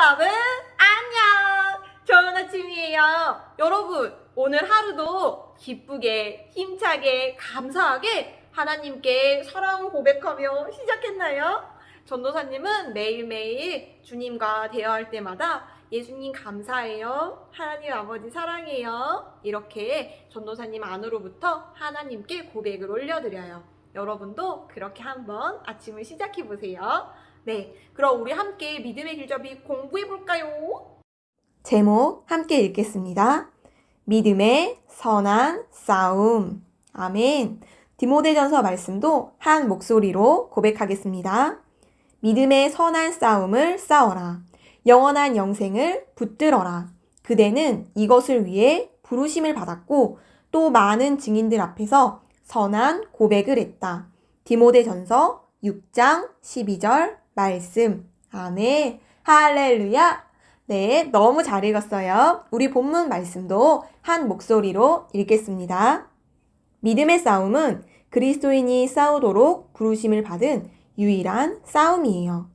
여러분 안녕. 좋은 아침이에요. 여러분 오늘 하루도 기쁘게 힘차게 감사하게 하나님께 사랑 고백하며 시작했나요? 전도사님은 매일매일 주님과 대화할 때마다 예수님 감사해요, 하나님 아버지 사랑해요, 이렇게 전도사님 안으로부터 하나님께 고백을 올려드려요. 여러분도 그렇게 한번 아침을 시작해보세요. 네, 그럼 우리 함께 믿음의 길잡이 공부해볼까요? 제목 함께 읽겠습니다. 믿음의 선한 싸움. 아멘. 디모데전서 말씀도 한 목소리로 고백하겠습니다. 믿음의 선한 싸움을 싸워라. 영원한 영생을 붙들어라. 그대는 이것을 위해 부르심을 받았고 또 많은 증인들 앞에서 선한 고백을 했다. 디모데전서 6장 12절 말씀. 아멘. 할렐루야. 네, 너무 잘 읽었어요. 우리 본문 말씀도 한 목소리로 읽겠습니다. 믿음의 싸움은 그리스도인이 싸우도록 부르심을 받은 유일한 싸움이에요.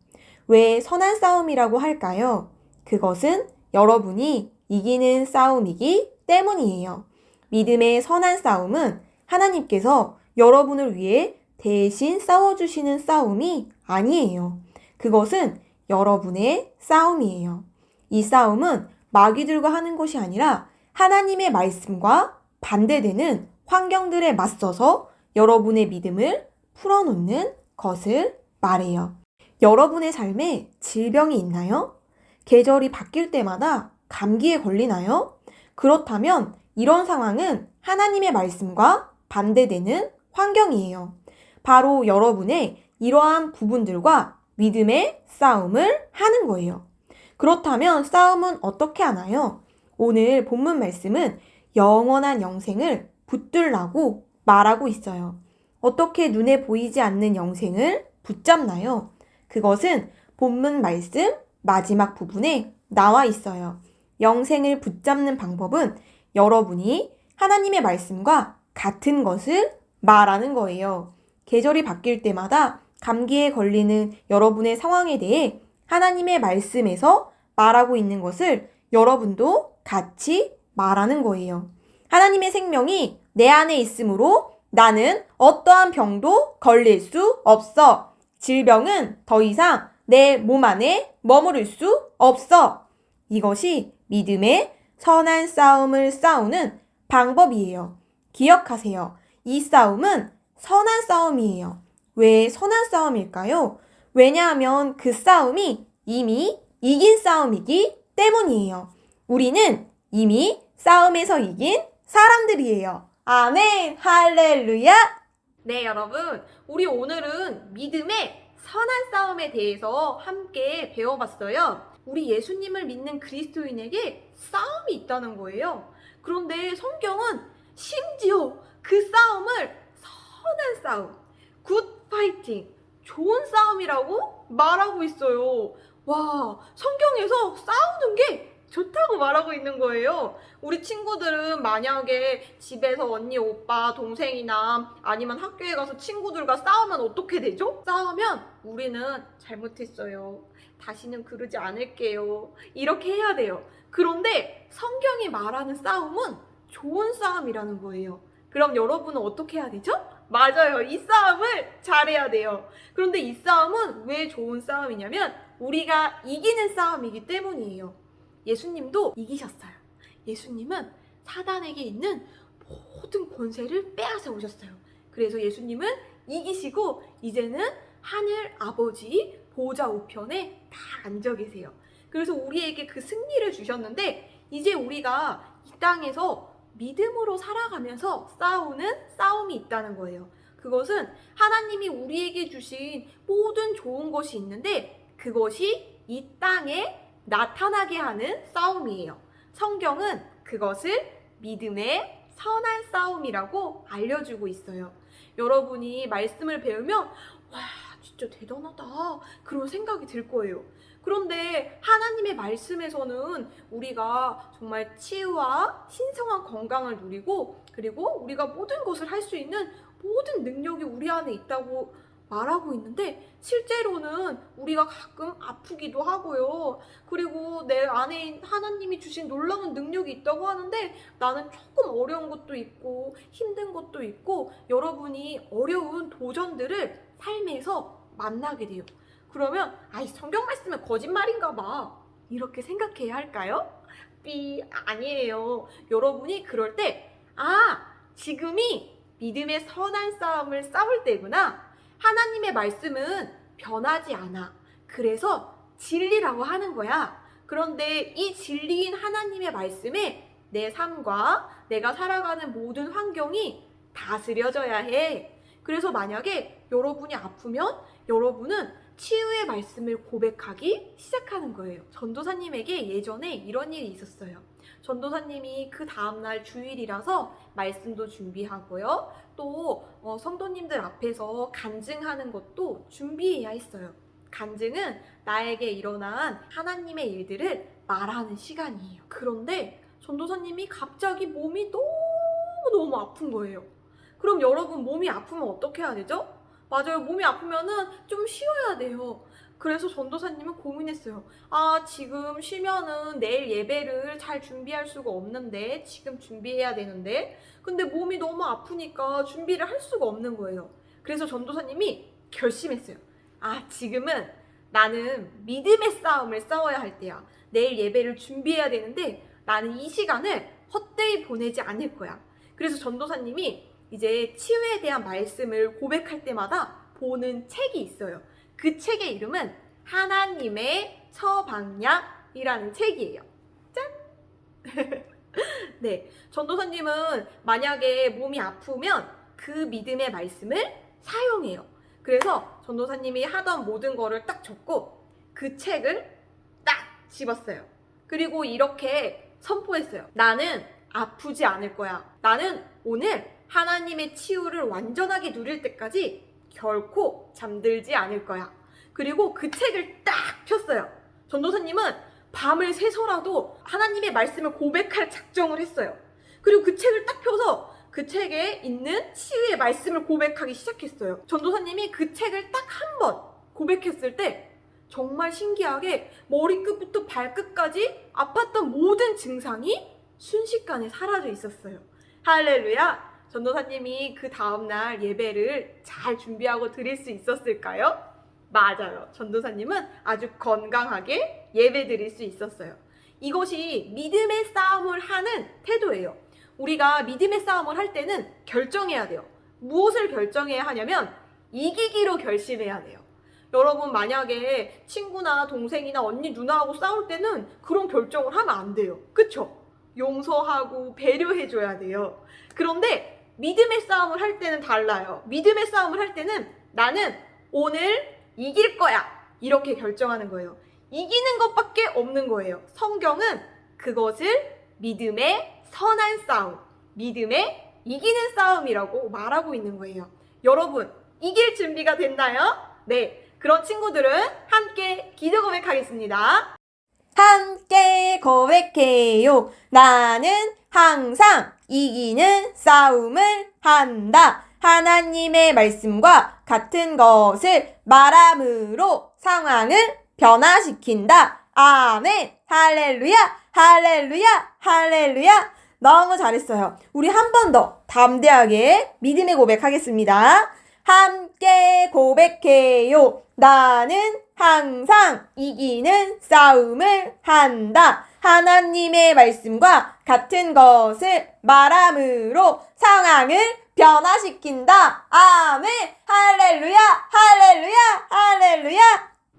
왜 선한 싸움이라고 할까요? 그것은 여러분이 이기는 싸움이기 때문이에요. 믿음의 선한 싸움은 하나님께서 여러분을 위해 대신 싸워주시는 싸움이 아니에요. 그것은 여러분의 싸움이에요. 이 싸움은 마귀들과 하는 것이 아니라 하나님의 말씀과 반대되는 환경들에 맞서서 여러분의 믿음을 풀어놓는 것을 말해요. 여러분의 삶에 질병이 있나요? 계절이 바뀔 때마다 감기에 걸리나요? 그렇다면 이런 상황은 하나님의 말씀과 반대되는 환경이에요. 바로 여러분의 이러한 부분들과 믿음의 싸움을 하는 거예요. 그렇다면 싸움은 어떻게 하나요? 오늘 본문 말씀은 영원한 영생을 붙들라고 말하고 있어요. 어떻게 눈에 보이지 않는 영생을 붙잡나요? 그것은 본문 말씀 마지막 부분에 나와 있어요. 영생을 붙잡는 방법은 여러분이 하나님의 말씀과 같은 것을 말하는 거예요. 계절이 바뀔 때마다 감기에 걸리는 여러분의 상황에 대해 하나님의 말씀에서 말하고 있는 것을 여러분도 같이 말하는 거예요. 하나님의 생명이 내 안에 있으므로 나는 어떠한 병도 걸릴 수 없어. 질병은 더 이상 내 몸 안에 머무를 수 없어. 이것이 믿음의 선한 싸움을 싸우는 방법이에요. 기억하세요. 이 싸움은 선한 싸움이에요. 왜 선한 싸움일까요? 왜냐하면 그 싸움이 이미 이긴 싸움이기 때문이에요. 우리는 이미 싸움에서 이긴 사람들이에요. 아멘, 할렐루야. 네, 여러분, 우리 오늘은 믿음의 선한 싸움에 대해서 함께 배워봤어요. 우리 예수님을 믿는 그리스도인에게 싸움이 있다는 거예요. 그런데 성경은 심지어 그 싸움을 선한 싸움, 굿 파이팅, 좋은 싸움이라고 말하고 있어요. 와, 성경에서 싸우는 게 좋다고 말하고 있는 거예요. 우리 친구들은 만약에 집에서 언니, 오빠, 동생이나 아니면 학교에 가서 친구들과 싸우면 어떻게 되죠? 싸우면 우리는 잘못했어요, 다시는 그러지 않을게요, 이렇게 해야 돼요. 그런데 성경이 말하는 싸움은 좋은 싸움이라는 거예요. 그럼 여러분은 어떻게 해야 되죠? 맞아요. 이 싸움을 잘해야 돼요. 그런데 이 싸움은 왜 좋은 싸움이냐면 우리가 이기는 싸움이기 때문이에요. 예수님도 이기셨어요. 예수님은 사단에게 있는 모든 권세를 빼앗아 오셨어요. 그래서 예수님은 이기시고 이제는 하늘 아버지 보좌 우편에 다 앉아 계세요. 그래서 우리에게 그 승리를 주셨는데 이제 우리가 이 땅에서 믿음으로 살아가면서 싸우는 싸움이 있다는 거예요. 그것은 하나님이 우리에게 주신 모든 좋은 것이 있는데 그것이 이 땅에 나타나게 하는 싸움이에요. 성경은 그것을 믿음의 선한 싸움이라고 알려주고 있어요. 여러분이 말씀을 배우면 와, 진짜 대단하다, 그런 생각이 들 거예요. 그런데 하나님의 말씀에서는 우리가 정말 치유와 신성한 건강을 누리고 그리고 우리가 모든 것을 할 수 있는 모든 능력이 우리 안에 있다고 말하고 있는데 실제로는 우리가 가끔 아프기도 하고요. 그리고 내 안에 하나님이 주신 놀라운 능력이 있다고 하는데 나는 조금 어려운 것도 있고 힘든 것도 있고 여러분이 어려운 도전들을 삶에서 만나게 돼요. 그러면 아이 성경 말씀은 거짓말인가 봐 이렇게 생각해야 할까요? 아니에요. 여러분이 그럴 때 지금이 믿음의 선한 싸움을 싸울 때구나. 하나님의 말씀은 변하지 않아. 그래서 진리라고 하는 거야. 그런데 이 진리인 하나님의 말씀에 내 삶과 내가 살아가는 모든 환경이 다스려져야 해. 그래서 만약에 여러분이 아프면 여러분은 치유의 말씀을 고백하기 시작하는 거예요. 전도사님에게 예전에 이런 일이 있었어요. 전도사님이 그 다음날 주일이라서 말씀도 준비하고요. 또 성도님들 앞에서 간증하는 것도 준비해야 했어요. 간증은 나에게 일어난 하나님의 일들을 말하는 시간이에요. 그런데 전도사님이 갑자기 몸이 너무 아픈 거예요. 그럼 여러분 몸이 아프면 어떻게 해야 되죠? 맞아요. 몸이 아프면은 좀 쉬어야 돼요. 그래서 전도사님은 고민했어요. 지금 쉬면은 내일 예배를 잘 준비할 수가 없는데 지금 준비해야 되는데 근데 몸이 너무 아프니까 준비를 할 수가 없는 거예요. 그래서 전도사님이 결심했어요. 지금은 나는 믿음의 싸움을 싸워야 할 때야. 내일 예배를 준비해야 되는데 나는 이 시간을 헛되이 보내지 않을 거야. 그래서 전도사님이 이제 치유에 대한 말씀을 고백할 때마다 보는 책이 있어요. 그 책의 이름은 하나님의 처방약이라는 책이에요. 짠! 네, 전도사님은 만약에 몸이 아프면 그 믿음의 말씀을 사용해요. 그래서 전도사님이 하던 모든 거를 딱 적고 그 책을 딱 집었어요. 그리고 이렇게 선포했어요. 나는 아프지 않을 거야. 나는 오늘 하나님의 치유를 완전하게 누릴 때까지 결코 잠들지 않을 거야. 그리고 그 책을 딱 폈어요. 전도사님은 밤을 새서라도 하나님의 말씀을 고백할 작정을 했어요. 그리고 그 책을 딱 펴서 그 책에 있는 치유의 말씀을 고백하기 시작했어요. 전도사님이 그 책을 딱 한 번 고백했을 때 정말 신기하게 머리끝부터 발끝까지 아팠던 모든 증상이 순식간에 사라져 있었어요. 할렐루야! 전도사님이 그 다음날 예배를 잘 준비하고 드릴 수 있었을까요? 맞아요. 전도사님은 아주 건강하게 예배 드릴 수 있었어요. 이것이 믿음의 싸움을 하는 태도예요. 우리가 믿음의 싸움을 할 때는 결정해야 돼요. 무엇을 결정해야 하냐면 이기기로 결심해야 돼요. 여러분 만약에 친구나 동생이나 언니 누나하고 싸울 때는 그런 결정을 하면 안 돼요. 그쵸? 용서하고 배려해줘야 돼요. 그런데 믿음의 싸움을 할 때는 달라요. 믿음의 싸움을 할 때는 나는 오늘 이길 거야. 이렇게 결정하는 거예요. 이기는 것밖에 없는 거예요. 성경은 그것을 믿음의 선한 싸움, 믿음의 이기는 싸움이라고 말하고 있는 거예요. 여러분, 이길 준비가 됐나요? 네. 그런 친구들은 함께 기도 고백하겠습니다. 함께 고백해요. 나는 항상 이기는 싸움을 한다. 하나님의 말씀과 같은 것을 말함으로 상황을 변화시킨다. 아멘. 할렐루야. 할렐루야. 할렐루야. 너무 잘했어요. 우리 한 번 더 담대하게 믿음의 고백하겠습니다. 함께 고백해요. 나는 항상 이기는 싸움을 한다. 하나님의 말씀과 같은 것을 말함으로 상황을 변화시킨다. 아멘. 할렐루야. 할렐루야. 할렐루야.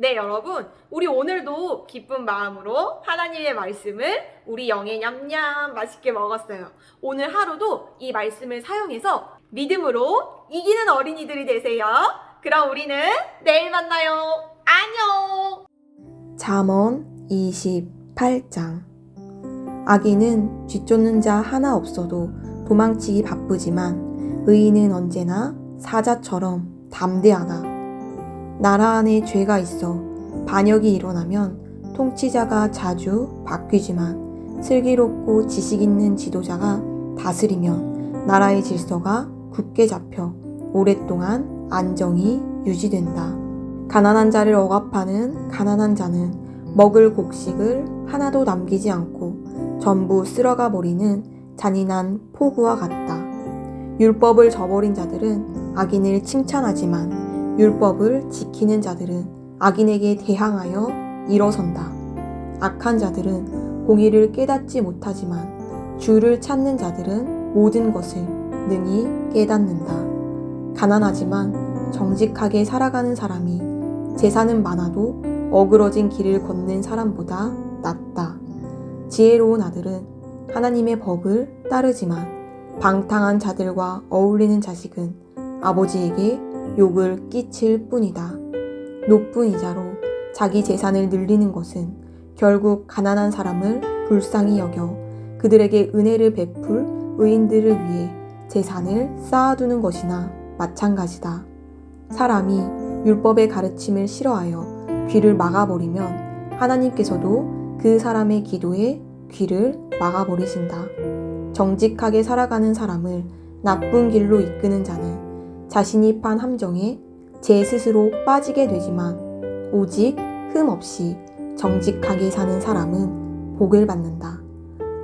네, 여러분. 우리 오늘도 기쁜 마음으로 하나님의 말씀을 우리 영에 냠냠 맛있게 먹었어요. 오늘 하루도 이 말씀을 사용해서 믿음으로 이기는 어린이들이 되세요. 그럼 우리는 내일 만나요. 안녕. 잠언 28장. 악인은 쥐쫓는 자 하나 없어도 도망치기 바쁘지만 의인은 언제나 사자처럼 담대하다. 나라 안에 죄가 있어 반역이 일어나면 통치자가 자주 바뀌지만 슬기롭고 지식 있는 지도자가 다스리면 나라의 질서가 굳게 잡혀 오랫동안 안정이 유지된다. 가난한 자를 억압하는 가난한 자는 먹을 곡식을 하나도 남기지 않고 전부 쓸어가 버리는 잔인한 포구와 같다. 율법을 저버린 자들은 악인을 칭찬하지만 율법을 지키는 자들은 악인에게 대항하여 일어선다. 악한 자들은 공의를 깨닫지 못하지만 주를 찾는 자들은 모든 것을 능히 깨닫는다. 가난하지만 정직하게 살아가는 사람이 재산은 많아도 어그러진 길을 걷는 사람보다 낫다. 지혜로운 아들은 하나님의 법을 따르지만 방탕한 자들과 어울리는 자식은 아버지에게 욕을 끼칠 뿐이다. 높은 이자로 자기 재산을 늘리는 것은 결국 가난한 사람을 불쌍히 여겨 그들에게 은혜를 베풀 의인들을 위해 재산을 쌓아두는 것이나 마찬가지다. 사람이 율법의 가르침을 싫어하여 귀를 막아버리면 하나님께서도 그 사람의 기도에 귀를 막아버리신다. 정직하게 살아가는 사람을 나쁜 길로 이끄는 자는 자신이 판 함정에 제 스스로 빠지게 되지만 오직 흠 없이 정직하게 사는 사람은 복을 받는다.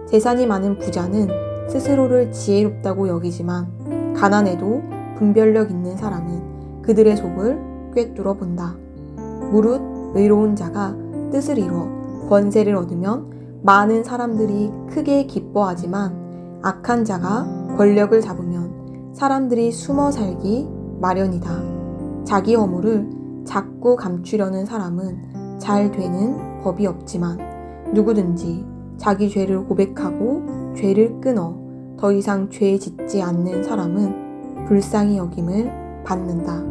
재산이 많은 부자는 스스로를 지혜롭다고 여기지만 가난해도 분별력 있는 사람은 그들의 속을 꿰뚫어 본다. 무릇 의로운 자가 뜻을 이루어 권세를 얻으면 많은 사람들이 크게 기뻐하지만 악한 자가 권력을 잡으면 사람들이 숨어 살기 마련이다. 자기 허물을 자꾸 감추려는 사람은 잘 되는 법이 없지만 누구든지 자기 죄를 고백하고 죄를 끊어 더 이상 죄 짓지 않는 사람은 불쌍히 여김을 받는다.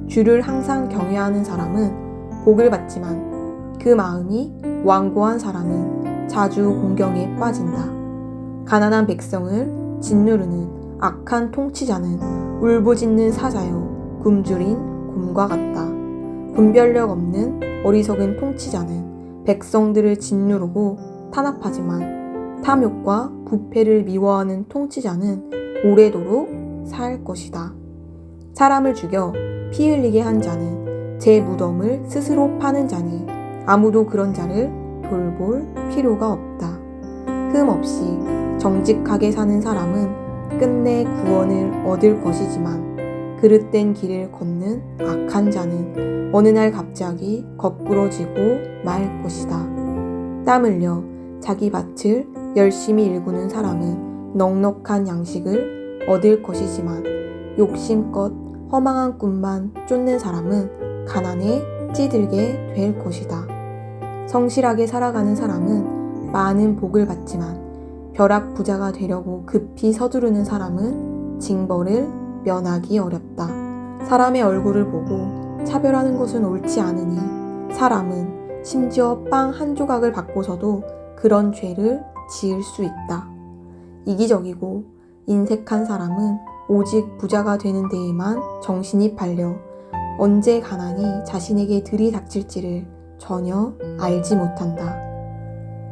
주를 항상 경외하는 사람은 복을 받지만 그 마음이 완고한 사람은 자주 공경에 빠진다. 가난한 백성을 짓누르는 악한 통치자는 울부짖는 사자요 굶주린 곰과 같다. 분별력 없는 어리석은 통치자는 백성들을 짓누르고 탄압하지만 탐욕과 부패를 미워하는 통치자는 오래도록 살 것이다. 사람을 죽여 피 흘리게 한 자는 제 무덤을 스스로 파는 자니 아무도 그런 자를 돌볼 필요가 없다. 흠 없이 정직하게 사는 사람은 끝내 구원을 얻을 것이지만 그릇된 길을 걷는 악한 자는 어느 날 갑자기 거꾸러지고 말 것이다. 땀 흘려 자기 밭을 열심히 일구는 사람은 넉넉한 양식을 얻을 것이지만 욕심껏 허망한 꿈만 쫓는 사람은 가난에 찌들게 될 것이다. 성실하게 살아가는 사람은 많은 복을 받지만 벼락 부자가 되려고 급히 서두르는 사람은 징벌을 면하기 어렵다. 사람의 얼굴을 보고 차별하는 것은 옳지 않으니 사람은 심지어 빵 한 조각을 받고서도 그런 죄를 지을 수 있다. 이기적이고 인색한 사람은 오직 부자가 되는 데에만 정신이 팔려 언제 가난이 자신에게 들이닥칠지를 전혀 알지 못한다.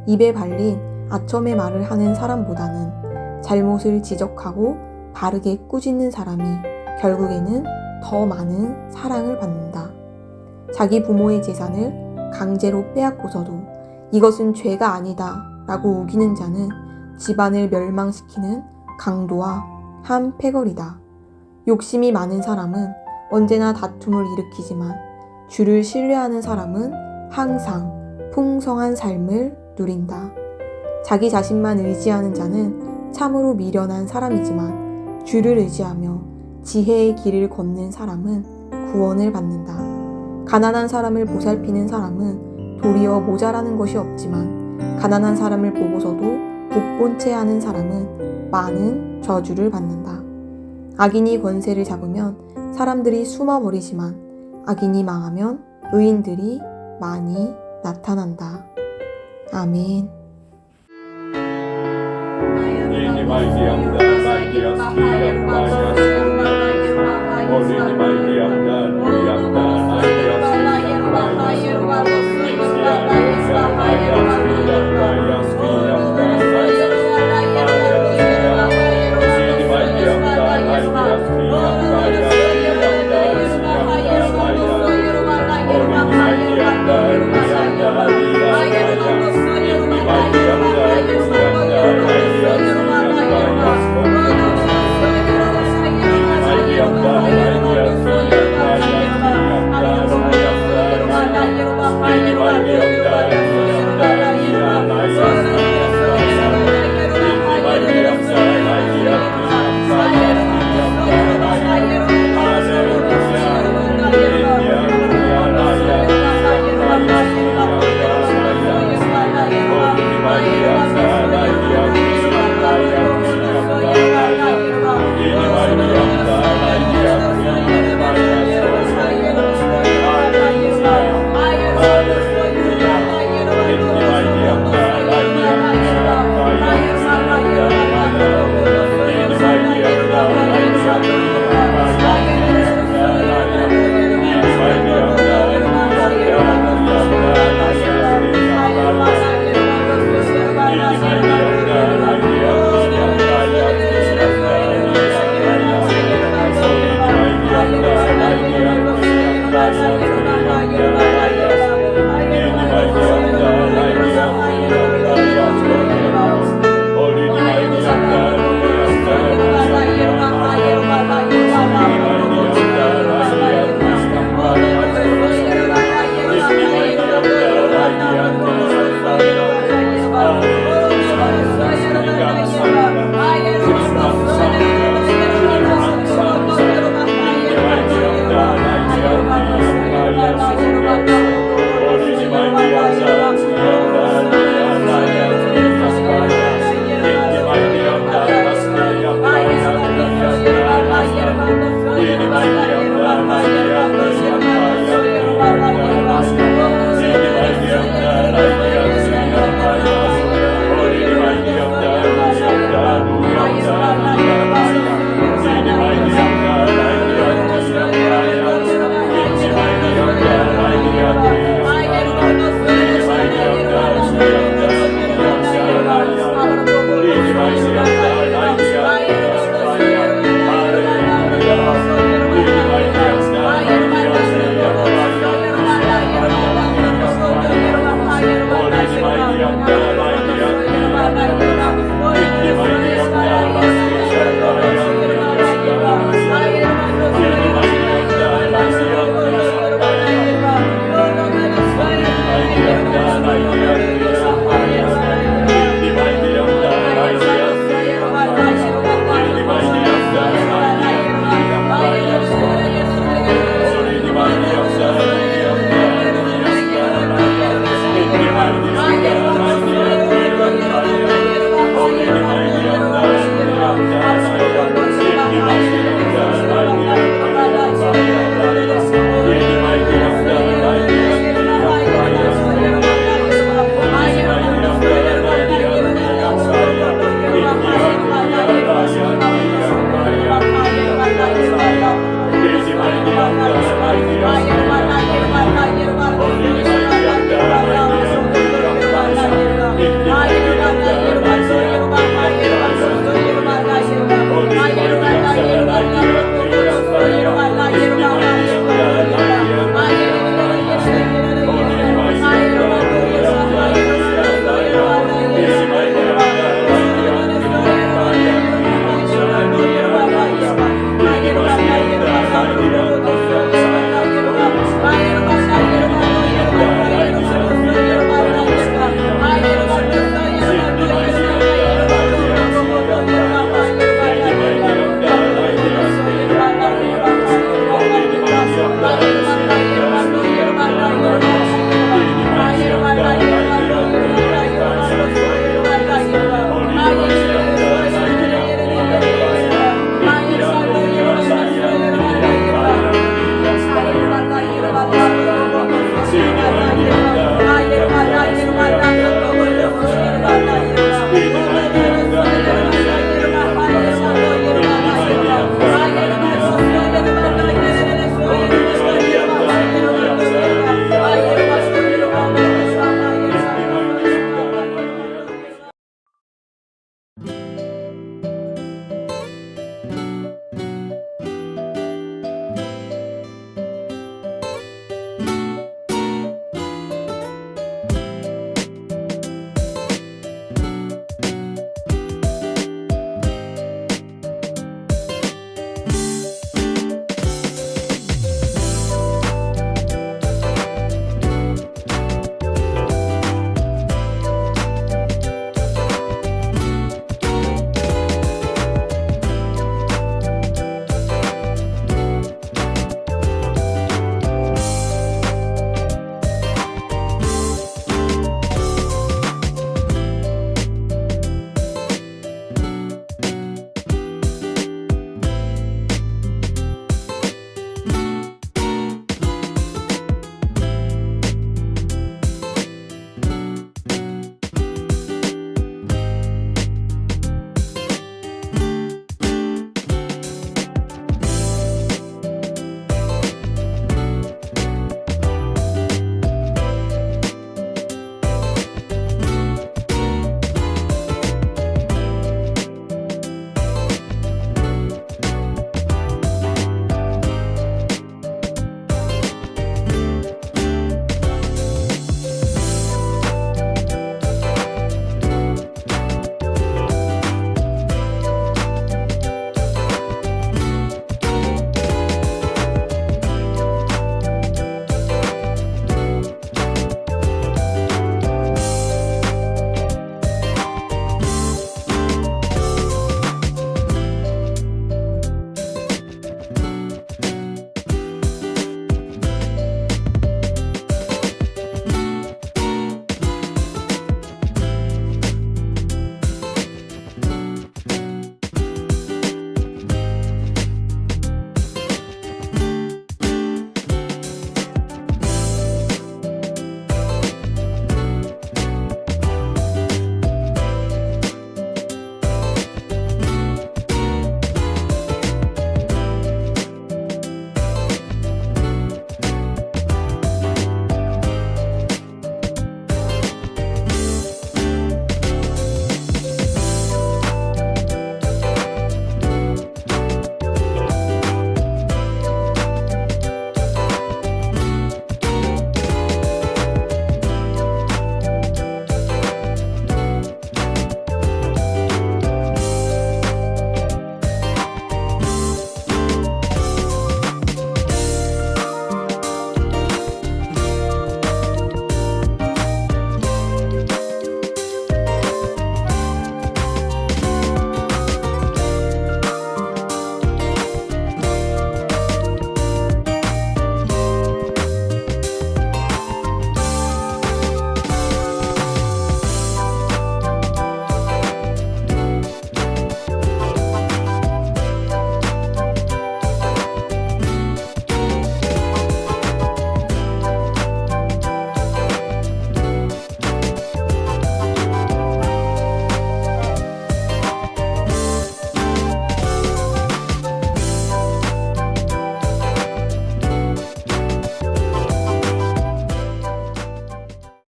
입에 발린 아첨의 말을 하는 사람보다는 잘못을 지적하고 바르게 꾸짖는 사람이 결국에는 더 많은 사랑을 받는다. 자기 부모의 재산을 강제로 빼앗고서도 이것은 죄가 아니다 라고 우기는 자는 집안을 멸망시키는 강도와 한 패거리다. 욕심이 많은 사람은 언제나 다툼을 일으키지만 주를 신뢰하는 사람은 항상 풍성한 삶을 누린다. 자기 자신만 의지하는 자는 참으로 미련한 사람이지만 주를 의지하며 지혜의 길을 걷는 사람은 구원을 받는다. 가난한 사람을 보살피는 사람은 도리어 모자라는 것이 없지만 가난한 사람을 보고서도 복본 채 하는 사람은 많은 저주를 받는다. 악인이 권세를 잡으면 사람들이 숨어버리지만 악인이 망하면 의인들이 많이 나타난다. 아멘. Ini mai diam dan mai diam sekian banyak. Oh ini mai diam